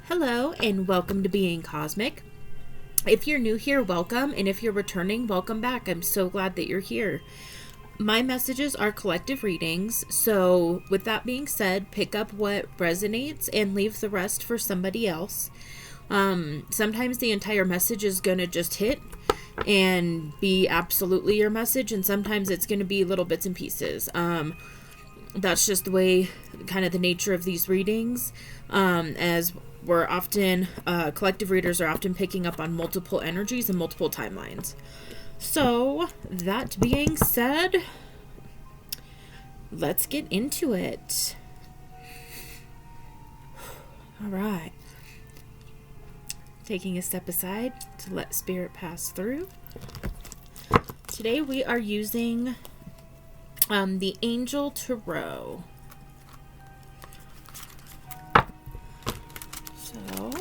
Hello and welcome to Being Cosmick. If you're new here, welcome, and if you're returning, welcome back. I'm so glad that you're here. My messages are collective readings, so with that being said, pick up what resonates and leave the rest for somebody else. Sometimes the entire message is going to just hit and be absolutely your message, and sometimes it's going to be little bits and pieces. That's just the way, kind of the nature of these readings, as we're often, collective readers are often picking up on multiple energies and multiple timelines. So, that being said, let's get into it. All right. Taking a step aside to let spirit pass through. Today we are using the Angel Tarot. So,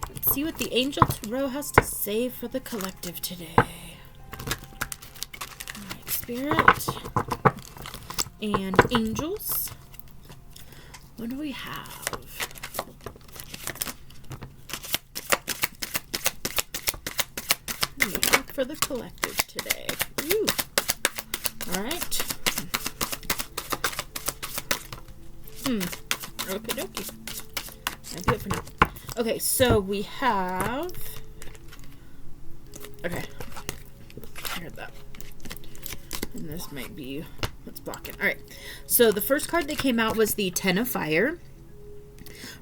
let's see what the Angel Tarot has to say for the collective today. Alright, Spirit and Angels. What do we have? What do we have for the collective today? Ooh. Alright. Okie dokie. I'll do it for now. Okay, so we have... Okay. I heard that. And this might be what's blocking. Alright. So the first card that came out was the Ten of Fire,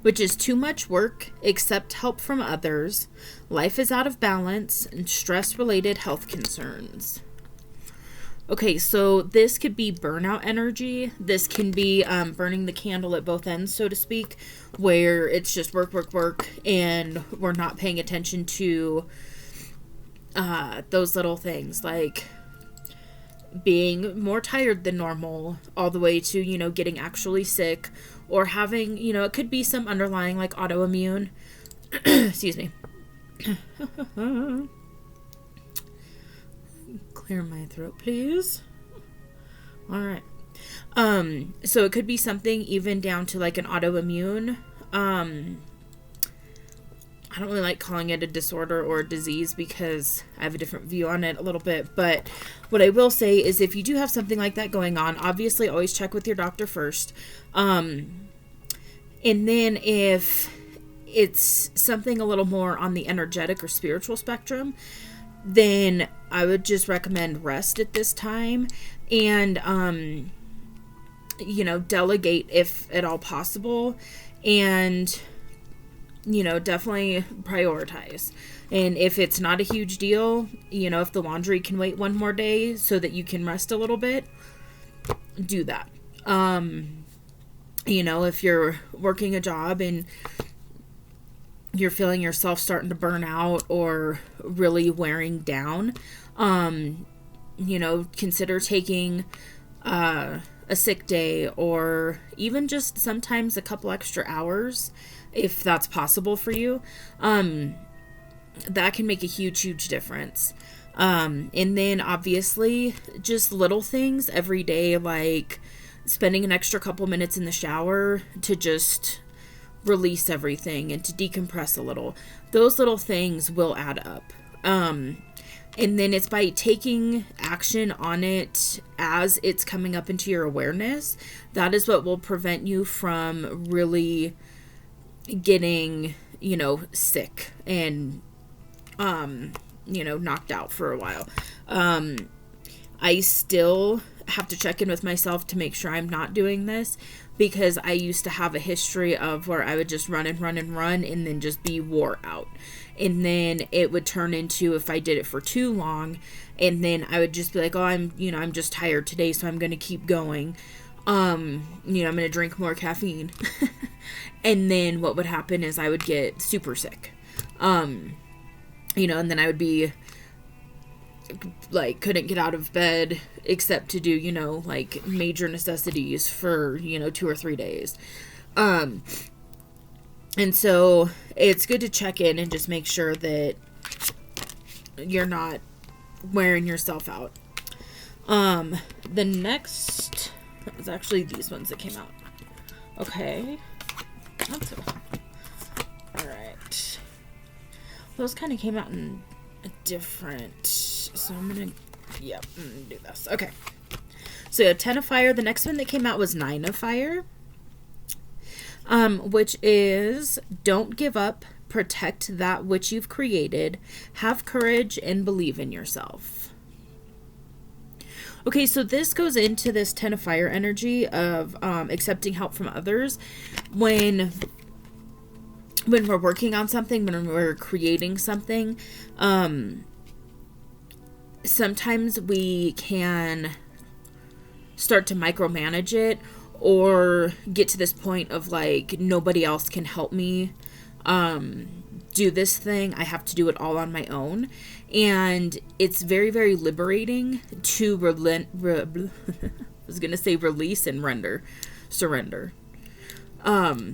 which is too much work, accept help from others, life is out of balance, and stress-related health concerns. Okay, so this could be burnout energy. This can be burning the candle at both ends, so to speak, where it's just work, work, work, and we're not paying attention to those little things, like being more tired than normal, all the way to, you know, getting actually sick, or having, you know, it could be some underlying, like, autoimmune. Excuse me. Clear my throat, please. All right. So it could be something even down to like an autoimmune. I don't really like calling it a disorder or a disease because I have a different view on it a little bit. But what I will say is if you do have something like that going on, obviously always check with your doctor first. And then if it's something a little more on the energetic or spiritual spectrum, then I would just recommend rest at this time and, you know, delegate if at all possible, and, you know, definitely prioritize. And if it's not a huge deal, you know, if the laundry can wait one more day so that you can rest a little bit, do that. You know, if you're working a job and you're feeling yourself starting to burn out or really wearing down, you know, consider taking a sick day, or even just sometimes a couple extra hours if that's possible for you. That can make a huge, huge difference. And then obviously just little things every day, like spending an extra couple minutes in the shower to just release everything and to decompress a little. Those little things will add up. And then it's by taking action on it as it's coming up into your awareness. That is what will prevent you from really getting, you know, sick and, you know, knocked out for a while. I still have to check in with myself to make sure I'm not doing this, because I used to have a history of where I would just run and run and run and then just be wore out. And then it would turn into, if I did it for too long, and then I would just be like, oh, I'm just tired today, so I'm going to keep going. You know, I'm going to drink more caffeine. And then what would happen is I would get super sick. You know, and then I would be like, couldn't get out of bed except to do, you know, like major necessities for, you know, 2 or 3 days. And so it's good to check in and just make sure that you're not wearing yourself out. The next It was actually these ones that came out. Okay. All right. Those kind of came out in a different, so I'm going to, do this. Okay. So 10 of fire. The next one that came out was 9 of fire, which is don't give up, protect that which you've created, have courage, and believe in yourself. Okay, so this goes into this 10 of fire energy of accepting help from others. When we're working on something, when we're creating something, sometimes we can start to micromanage it or get to this point of like, nobody else can help me do this thing. I have to do it all on my own. And it's very, very liberating to I was going to say release and surrender. But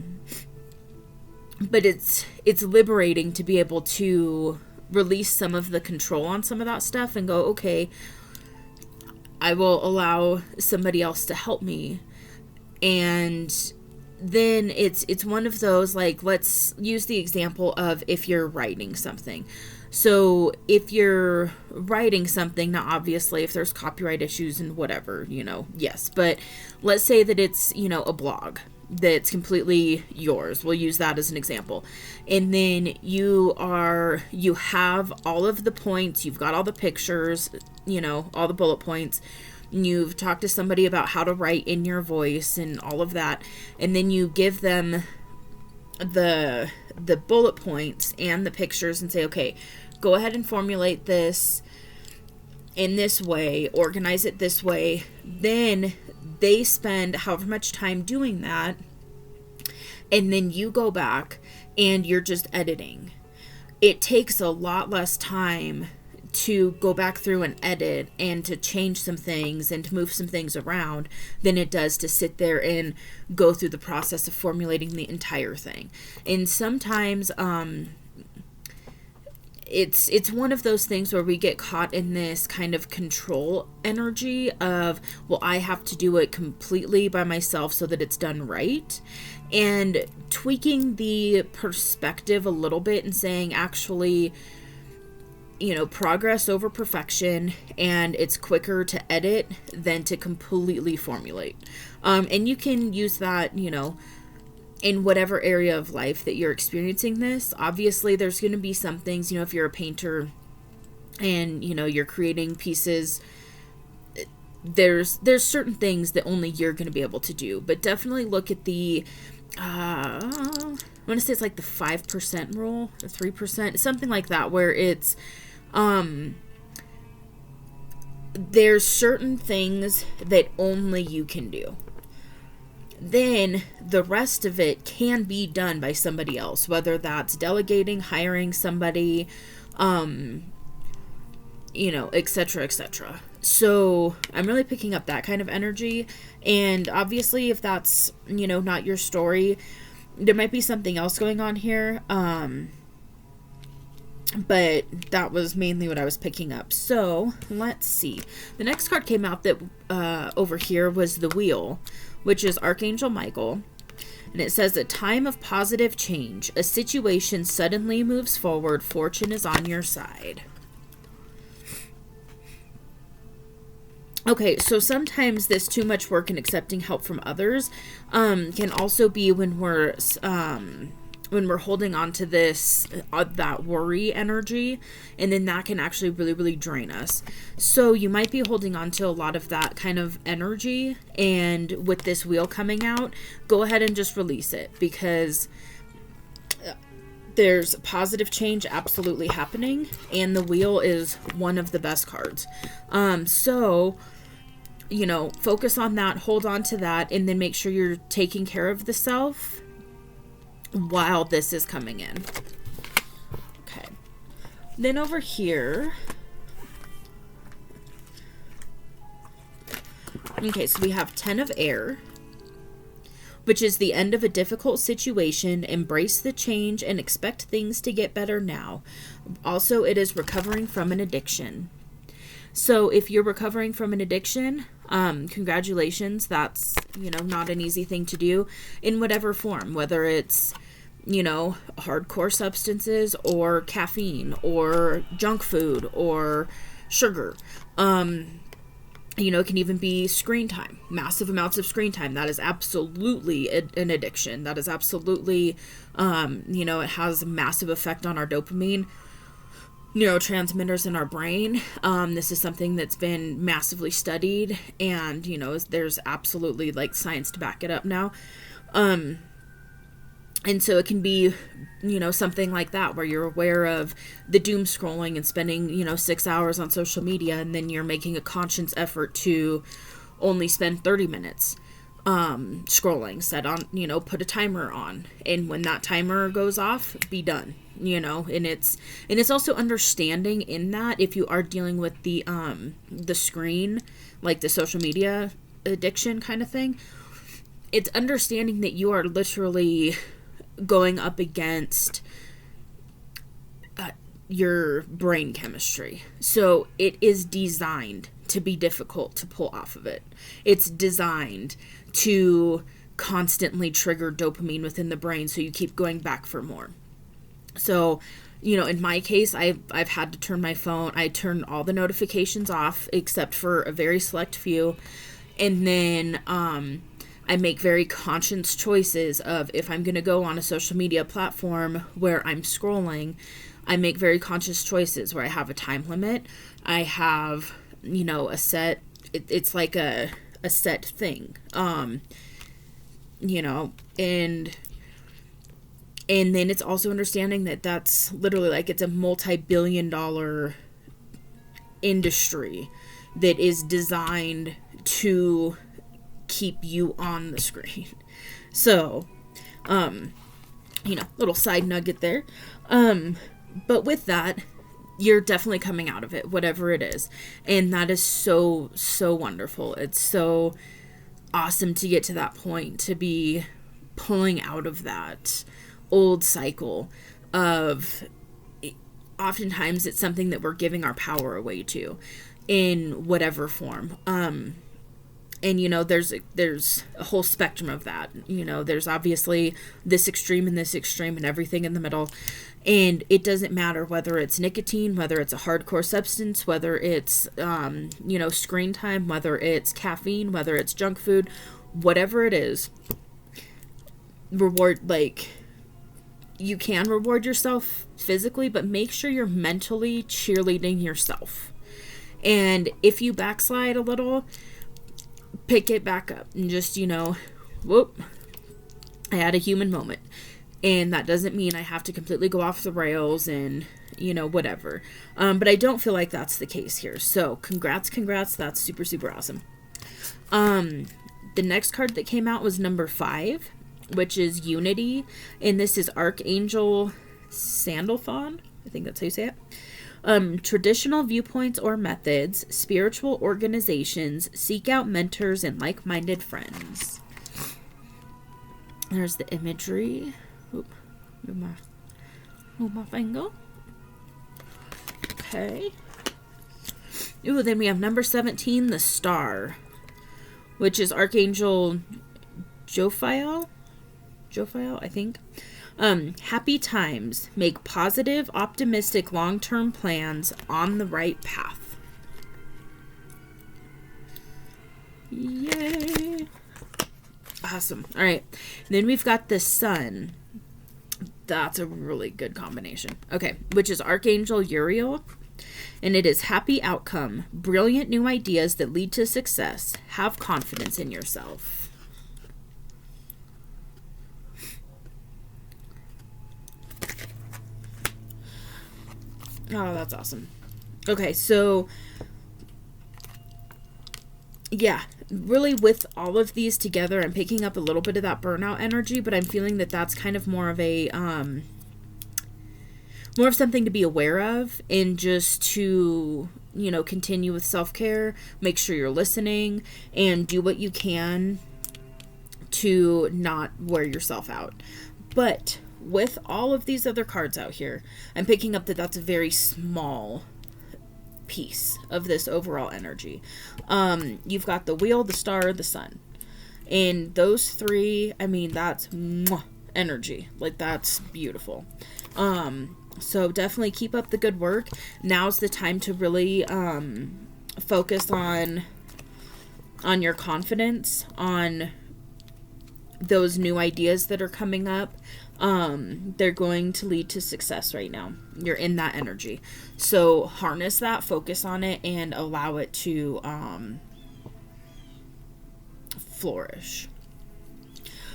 it's liberating to be able to release some of the control on some of that stuff and go, okay, I will allow somebody else to help me. And then it's one of those, like, let's use the example of if you're writing something. So if you're writing something, now obviously if there's copyright issues and whatever, yes, but let's say that it's, a blog that's completely yours. We'll use that as an example. And then you have all of the points, you've got all the pictures, all the bullet points. You've talked to somebody about how to write in your voice and all of that. And then you give them the bullet points and the pictures and say, okay, go ahead and formulate this in this way, organize it this way. Then they spend however much time doing that, and then you go back and you're just editing. It takes a lot less time to go back through and edit and to change some things and to move some things around than it does to sit there and go through the process of formulating the entire thing. And sometimes it's one of those things where we get caught in this kind of control energy of, well, I have to do it completely by myself so that it's done right. And tweaking the perspective a little bit and saying, actually, progress over perfection, and it's quicker to edit than to completely formulate. And you can use that, in whatever area of life that you're experiencing this. Obviously, there's going to be some things, if you're a painter and, you're creating pieces, there's certain things that only you're going to be able to do. But definitely look at the, I want to say it's like the 5% rule, the 3%, something like that, where it's, there's certain things that only you can do. Then the rest of it can be done by somebody else, whether that's delegating, hiring somebody, etc., etc. So I'm really picking up that kind of energy. And obviously, if that's, not your story, there might be something else going on here. But that was mainly what I was picking up. So let's see. The next card came out that over here was the Wheel, which is Archangel Michael. And it says, a time of positive change. A situation suddenly moves forward. Fortune is on your side. Okay, so sometimes this too much work and accepting help from others can also be when we're holding on to this, that worry energy, and then that can actually really, really drain us. So you might be holding on to a lot of that kind of energy, and with this Wheel coming out, go ahead and just release it, because there's positive change absolutely happening, and the Wheel is one of the best cards. So, focus on that, hold on to that, and then make sure you're taking care of the self while this is coming in. Okay. Then over here, okay, so we have 10 of Air, which is the end of a difficult situation. Embrace the change and expect things to get better now. Also, it is recovering from an addiction. So if you're recovering from an addiction, congratulations. That's, not an easy thing to do in whatever form, whether it's, hardcore substances or caffeine or junk food or sugar. It can even be screen time, massive amounts of screen time. That is absolutely an addiction. That is absolutely, it has a massive effect on our dopamine neurotransmitters in our brain. This is something that's been massively studied, and, there's absolutely science to back it up now. And so it can be, something like that where you're aware of the doom scrolling and spending, 6 hours on social media, and then you're making a conscious effort to only spend 30 minutes scrolling, put a timer on. And when that timer goes off, be done, and it's also understanding in that if you are dealing with the screen, like the social media addiction kind of thing, it's understanding that you are literally going up against your brain chemistry. So it is designed to be difficult to pull off of it. It's designed to constantly trigger dopamine within the brain, so you keep going back for more. So, in my case, I've had to turn my phone, I turn all the notifications off except for a very select few, and then I make very conscious choices of if I'm going to go on a social media platform where I'm scrolling, I make very conscious choices where I have a time limit. I have, a set, it's like a set thing, and then it's also understanding that that's literally it's a multi-billion-dollar industry that is designed to keep you on the screen. So, little side nugget there. But with that, you're definitely coming out of it, whatever it is. And that is so, so wonderful. It's so awesome to get to that point, to be pulling out of that old cycle of, oftentimes it's something that we're giving our power away to in whatever form. And, there's a whole spectrum of that. There's obviously this extreme and everything in the middle. And it doesn't matter whether it's nicotine, whether it's a hardcore substance, whether it's, screen time, whether it's caffeine, whether it's junk food, whatever it is, you can reward yourself physically, but make sure you're mentally cheerleading yourself. And if you backslide a little, pick it back up and just, whoop, I had a human moment. And that doesn't mean I have to completely go off the rails and, whatever. But I don't feel like that's the case here. So congrats. That's super, super awesome. The next card that came out was number 5, which is Unity. And this is Archangel Sandalphon. I think that's how you say it. Traditional viewpoints or methods, spiritual organizations, seek out mentors and like-minded friends. There's the imagery. Oop, move my finger. Okay. Ooh, then we have number 17, the Star, which is Archangel Jophiel, I think. Happy times. Make positive, optimistic, long-term plans on the right path. Yay. Awesome. All right. And then we've got the Sun. That's a really good combination. Okay. Which is Archangel Uriel. And it is happy outcome. Brilliant new ideas that lead to success. Have confidence in yourself. Oh, that's awesome. Okay, so yeah, really with all of these together, I'm picking up a little bit of that burnout energy, but I'm feeling that that's kind of more of a, more of something to be aware of and just to, continue with self-care, make sure you're listening and do what you can to not wear yourself out. But with all of these other cards out here, I'm picking up that that's a very small piece of this overall energy. You've got the Wheel, the Star, the Sun. And those three, I mean, that's energy. Like, that's beautiful. So definitely keep up the good work. Now's the time to really focus on your confidence, on those new ideas that are coming up. They're going to lead to success right now. You're in that energy. So harness that, focus on it, and allow it to flourish.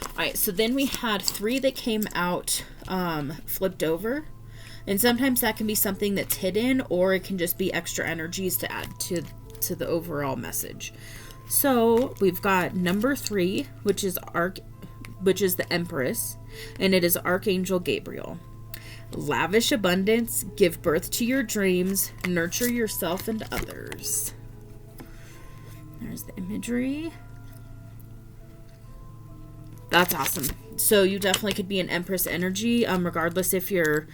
All right, so then we had 3 that came out flipped over. And sometimes that can be something that's hidden, or it can just be extra energies to add to the overall message. So we've got number 3, which is the Empress, and it is Archangel Gabriel. Lavish abundance, give birth to your dreams, nurture yourself and others. There's the imagery. That's awesome. So you definitely could be an Empress energy, regardless if you're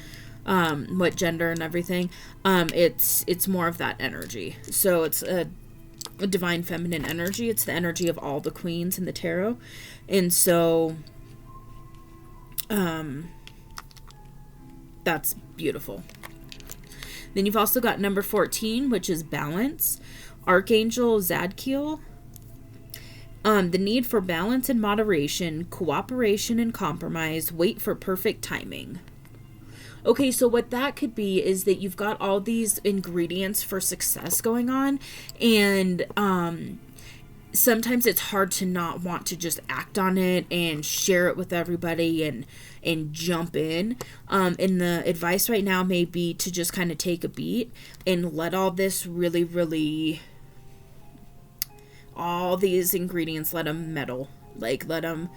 what gender and everything. It's more of that energy. So it's a divine feminine energy. It's the energy of all the queens in the tarot. And so that's beautiful. Then you've also got number 14, which is balance. Archangel Zadkiel. The need for balance and moderation, cooperation and compromise, wait for perfect timing. Okay, so what that could be is that you've got all these ingredients for success going on, and sometimes it's hard to not want to just act on it and share it with everybody and jump in. And the advice right now may be to just kind of take a beat and let all this really, all these ingredients, let them meddle. Like, let them,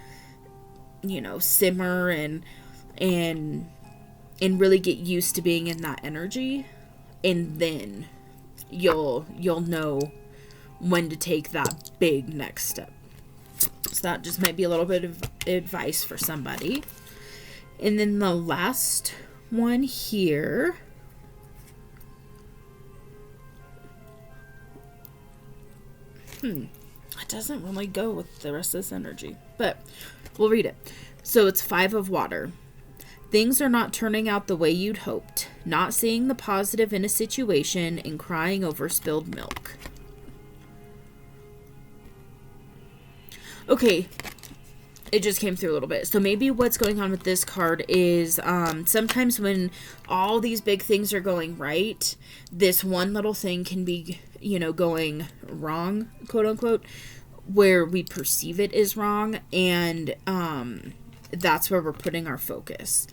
simmer and really get used to being in that energy, and then you'll know when to take that big next step. So that just might be a little bit of advice for somebody. And then the last one here, it doesn't really go with the rest of this energy, but we'll read it. So it's 5 of water. Things are not turning out the way you'd hoped. Not seeing the positive in a situation and crying over spilled milk. Okay, it just came through a little bit. So maybe what's going on with this card is sometimes when all these big things are going right, this one little thing can be, going wrong, quote unquote, where we perceive it is wrong, and that's where we're putting our focus.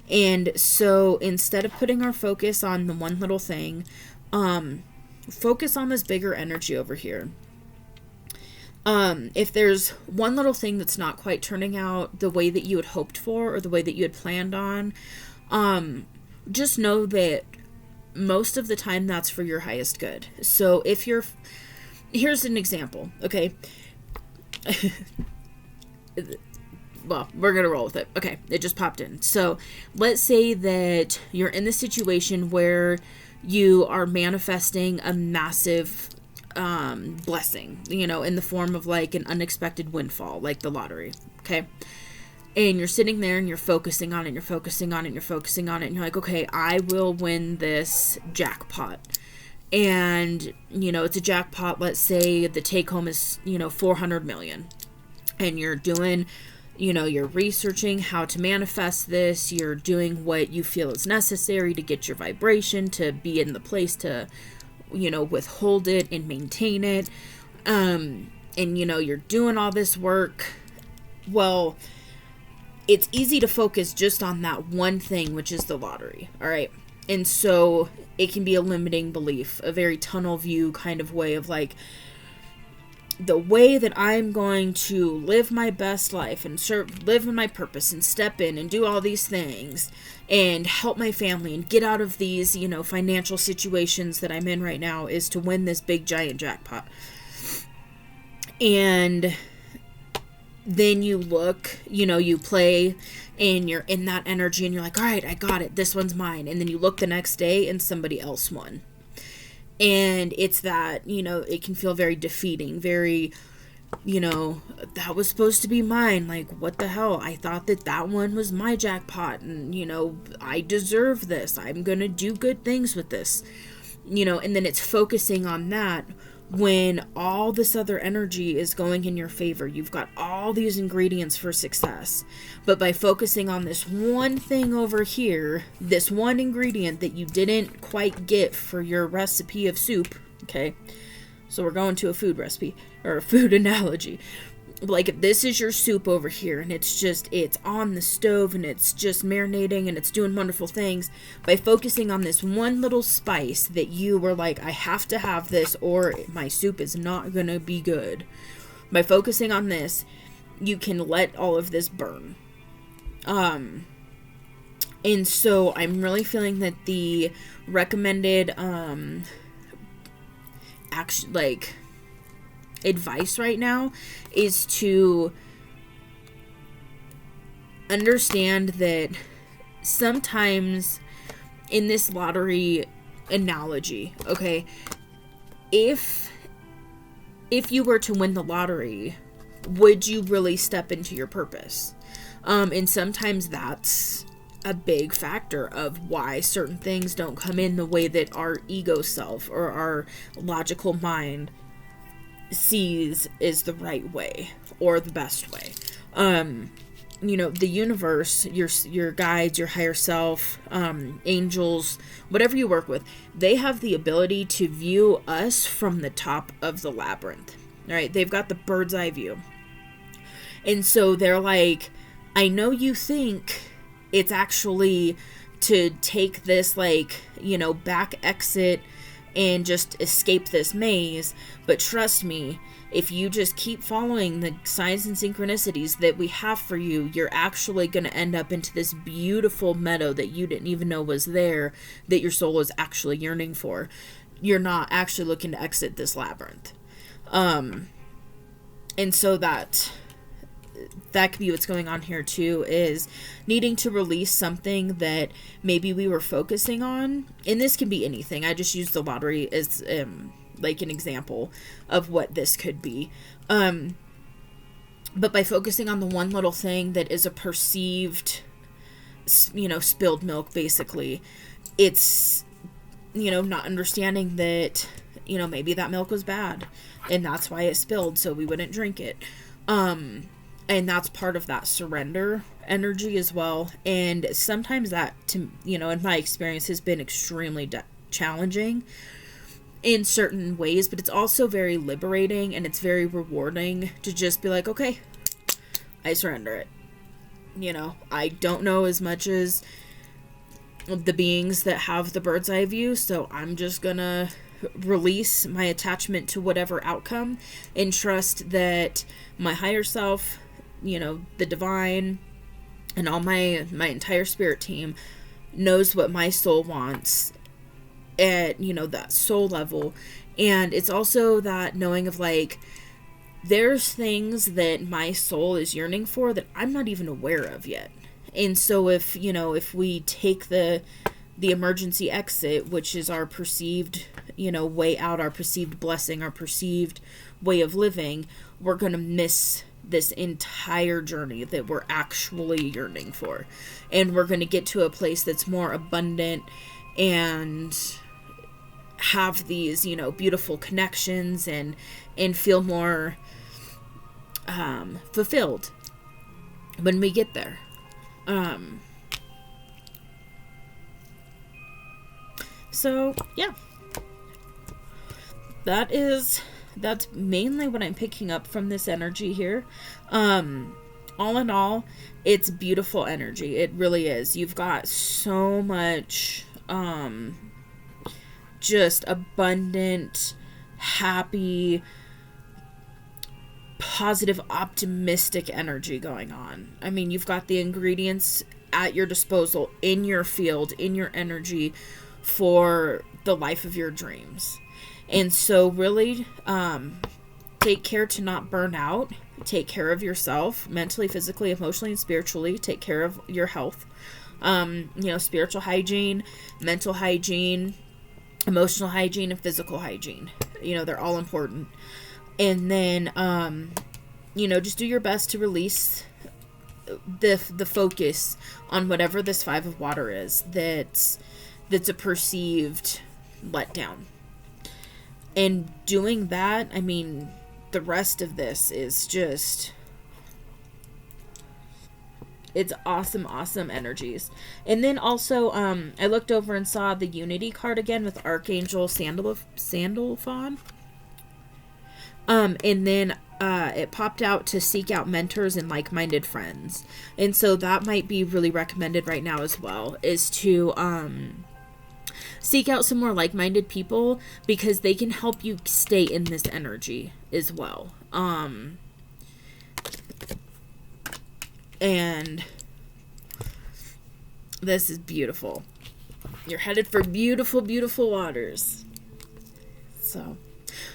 And so instead of putting our focus on the one little thing, focus on this bigger energy over here. If there's one little thing that's not quite turning out the way that you had hoped for or the way that you had planned on, just know that most of the time that's for your highest good. So here's an example, okay? Well, we're going to roll with it. Okay, it just popped in. So let's say that you're in the situation where you are manifesting a massive blessing, in the form of like an unexpected windfall, like the lottery, okay? And you're sitting there and you're focusing on it, and you're like, okay, I will win this jackpot. And, it's a jackpot, let's say the take home is, 400 million. And you're doing, you're researching how to manifest this. You're doing what you feel is necessary to get your vibration to be in the place to, withhold it and maintain it. And, you're doing all this work. Well, it's easy to focus just on that one thing, which is the lottery. All right. And so it can be a limiting belief, a very tunnel view kind of way of like, the way that I'm going to live my best life and live in my purpose and step in and do all these things and help my family and get out of these, financial situations that I'm in right now is to win this big giant jackpot. And then you look, you play and you're in that energy and you're like, all right, I got it. This one's mine. And then you look the next day and somebody else won. And it's that, it can feel very defeating, very that was supposed to be mine. Like, what the hell? I thought that one was my jackpot, and, I deserve this. I'm gonna do good things with this. And then it's focusing on that when all this other energy is going in your favor. You've got all these ingredients for success. But by focusing on this one thing over here, this one ingredient that you didn't quite get for your recipe of soup, okay? So we're going to a food recipe, or a food analogy. Like, if this is your soup over here, and it's on the stove, and it's just marinating, and it's doing wonderful things, by focusing on this one little spice that you were like, I have to have this, or my soup is not gonna be good. By focusing on this, you can let all of this burn. And so I'm really feeling that the recommended, advice right now is to understand that sometimes in this lottery analogy, okay, if you were to win the lottery, would you really step into your purpose? And sometimes that's a big factor of why certain things don't come in the way that our ego self or our logical mind sees is the right way or the best way. The universe, your guides, your higher self, angels, whatever you work with, they have the ability to view us from the top of the labyrinth, right? They've got the bird's eye view. And so they're like, I know you think it's actually to take this, back exit and just escape this maze, but trust me, if you just keep following the signs and synchronicities that we have for you, you're actually going to end up into this beautiful meadow that you didn't even know was there, that your soul is actually yearning for. You're not actually looking to exit this labyrinth. And so that could be what's going on here too, is needing to release something that maybe we were focusing on. And this can be anything. I just used the lottery as an example of what this could be. But by focusing on the one little thing that is a perceived, spilled milk, basically, it's, not understanding that, maybe that milk was bad and that's why it spilled, so we wouldn't drink it. And that's part of that surrender energy as well. And sometimes that, in my experience, has been extremely challenging in certain ways, but it's also very liberating and it's very rewarding to just be like, okay, I surrender it. I don't know as much as the beings that have the bird's eye view, so I'm just gonna release my attachment to whatever outcome and trust that my higher self, the divine, and all my entire spirit team knows what my soul wants at, that soul level. And it's also that knowing of there's things that my soul is yearning for that I'm not even aware of yet. And so if we take the emergency exit, which is our perceived, way out, our perceived blessing, our perceived way of living, we're going to miss this entire journey that we're actually yearning for. And we're going to get to a place that's more abundant and have these, beautiful connections and feel more fulfilled when we get there. So yeah, that's mainly what I'm picking up from this energy here. All in all, it's beautiful energy. It really is. You've got so much, just abundant, happy, positive, optimistic energy going on. I mean, you've got the ingredients at your disposal, in your field, in your energy, for the life of your dreams. And so really, take care to not burn out. Take care of yourself mentally, physically, emotionally, and spiritually. Take care of your health. Spiritual hygiene, mental hygiene, emotional hygiene, and physical hygiene. They're all important. And then, you know, just do your best to release the focus on whatever this 5 of water is that's a perceived letdown. And doing that, I mean, the rest of this is just, it's awesome, awesome energies. And then also, I looked over and saw the Unity card again with Archangel Sandalphon. And then it popped out to seek out mentors and like-minded friends. And so that might be really recommended right now as well, is to seek out some more like-minded people, because they can help you stay in this energy as well. And this is beautiful. You're headed for beautiful, beautiful waters. So,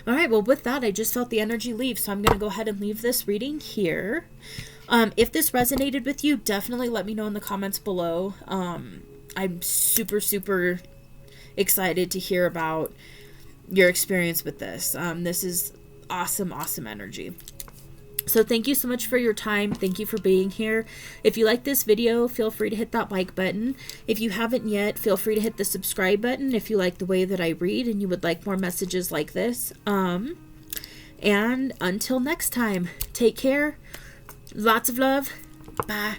all right, well, with that, I just felt the energy leave, so I'm going to go ahead and leave this reading here. If this resonated with you, definitely let me know in the comments below. I'm super, super excited to hear about your experience with this. This is awesome, awesome energy. So thank you so much for your time. Thank you for being here. If you like this video, feel free to hit that like button. If you haven't yet, feel free to hit the subscribe button if you like the way that I read and you would like more messages like this. And until next time, take care. Lots of love. Bye.